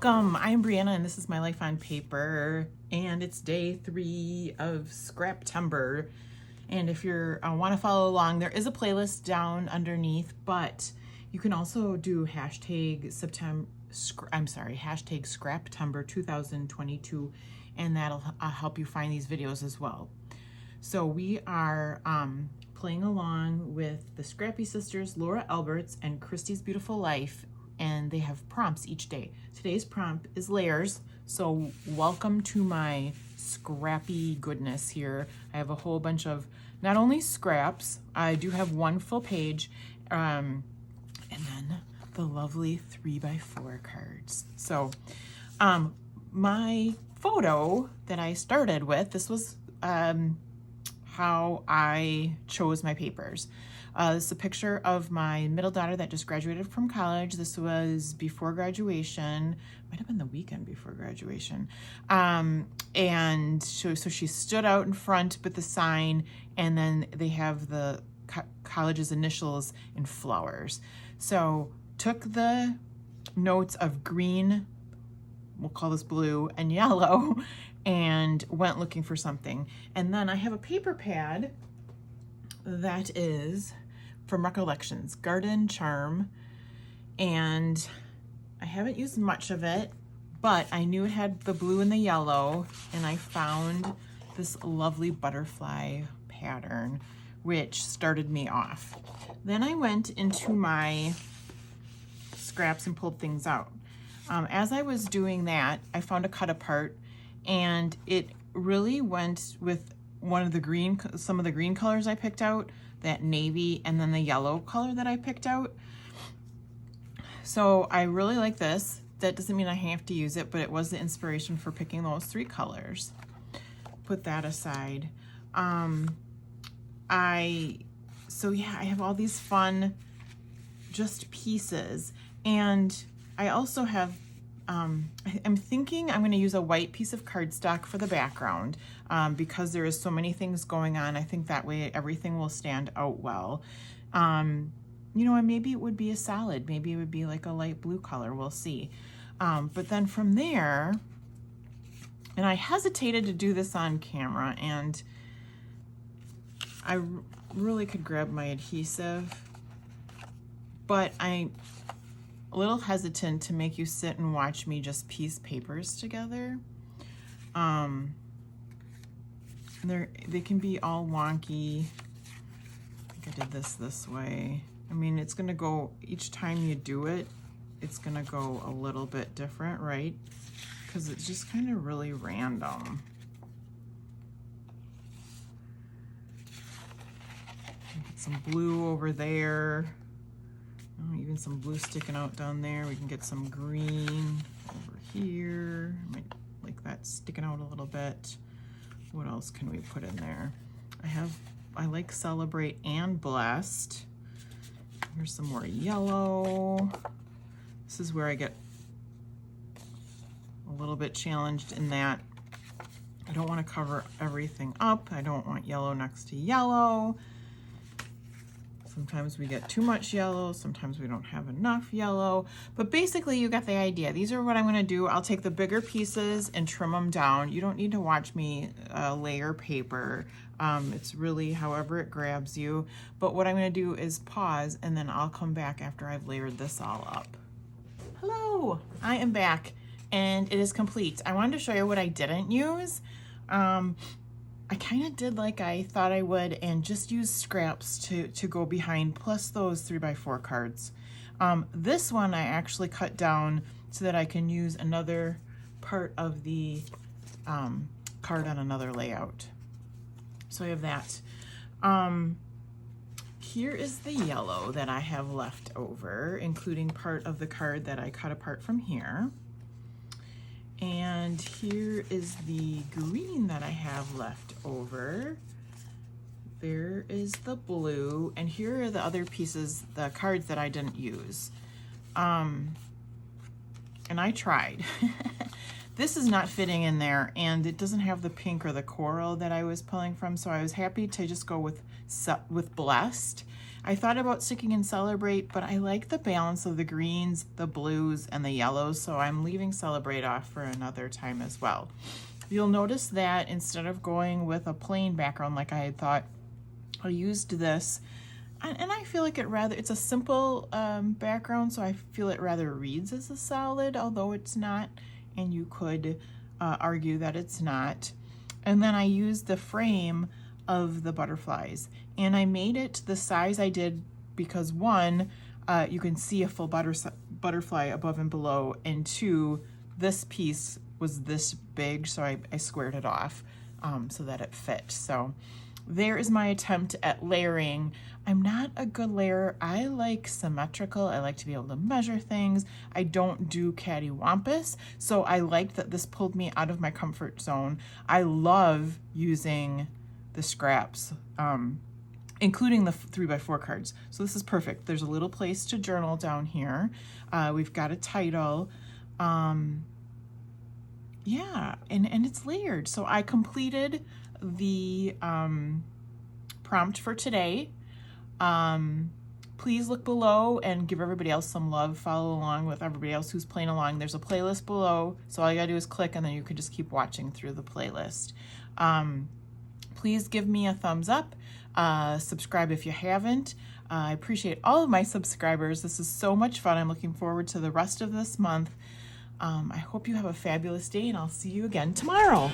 Welcome, I'm Brianna and this is my life on paper, and it's day 3 of Scraptember. And if you want to follow along, there is a playlist down underneath, but you can also do hashtag Scraptember 2022, and that'll help you find these videos as well. So we are playing along with the Scrappy Sisters, Laura Alberts and Christy's Beautiful Life, and they have prompts each day. Today's prompt is layers, so welcome to my scrappy goodness here. I have a whole bunch of not only scraps, I do have one full page, and then the lovely 3x4 cards. So my photo that I started with, this was how I chose my papers. This is a picture of my middle daughter that just graduated from college. This was before graduation, might have been the weekend before graduation. And so she stood out in front with the sign, and then they have the college's initials in flowers. So took the notes of green, we'll call this blue, and yellow, and went looking for something. And then I have a paper pad that is from Recollections, Garden Charm, and I haven't used much of it, but I knew it had the blue and the yellow, and I found this lovely butterfly pattern, which started me off. Then I went into my scraps and pulled things out. As I was doing that, I found a cut apart, and it really went with some of the green colors I picked out, that navy, and then the yellow color that I picked out. So I really like this. That doesn't mean I have to use it, but it was the inspiration for picking those 3 colors. Put that aside. I have all these fun just pieces, and I also have I'm thinking I'm going to use a white piece of cardstock for the background because there is so many things going on. I think that way everything will stand out well. And maybe it would be a solid. Maybe it would be like a light blue color. We'll see. But then from there, and I hesitated to do this on camera, and I really could grab my adhesive, but I'm a little hesitant to make you sit and watch me just piece papers together. They can be all wonky. I think I did this way. I mean, it's gonna go, each time you do it, it's gonna go a little bit different, right? Because it's just kind of really random. Get some blue over there. Oh, even some blue sticking out down there. We can get some green over here. Might like that sticking out a little bit. What else can we put in there? I like Celebrate and Blessed. Here's some more yellow. This is where I get a little bit challenged in that I don't want to cover everything up. I don't want yellow next to yellow. Sometimes we get too much yellow, sometimes we don't have enough yellow, but basically you got the idea. These are what I'm gonna do. I'll take the bigger pieces and trim them down. You don't need to watch me layer paper. It's really however it grabs you. But what I'm gonna do is pause, and then I'll come back after I've layered this all up. Hello, I am back, and it is complete. I wanted to show you what I didn't use. I kind of did like I thought I would, and just use scraps to go behind, plus those 3x4 cards. This one I actually cut down so that I can use another part of the card on another layout. So I have that. Here is the yellow that I have left over, including part of the card that I cut apart from here. And here is the green that I have left over. There is the blue, and here are the other pieces, the cards that I didn't use. And I tried. This is not fitting in there, and it doesn't have the pink or the coral that I was pulling from, so I was happy to just go with Blessed. I thought about sticking in Celebrate, but I like the balance of the greens, the blues, and the yellows, so I'm leaving Celebrate off for another time as well. You'll notice that instead of going with a plain background like I had thought, I used this, and I feel like it's a simple background, so I feel it rather reads as a solid, although it's not, and you could argue that it's not. And then I used the frame of the butterflies, and I made it the size I did because one, you can see a full butterfly above and below, and two, this piece was this big, so I squared it off so that it fit. So there is my attempt at layering. I'm not a good layerer. I like symmetrical. I like to be able to measure things. I don't do cattywampus, so I liked that this pulled me out of my comfort zone. I love using the scraps, including the 3x4 cards. So this is perfect. There's a little place to journal down here. We've got a title. Yeah, and it's layered. So I completed the prompt for today. Please look below and give everybody else some love. Follow along with everybody else who's playing along. There's a playlist below, so all you gotta do is click and then you can just keep watching through the playlist. Please give me a thumbs up. Subscribe if you haven't. I appreciate all of my subscribers. This is so much fun. I'm looking forward to the rest of this month. I hope you have a fabulous day, and I'll see you again tomorrow.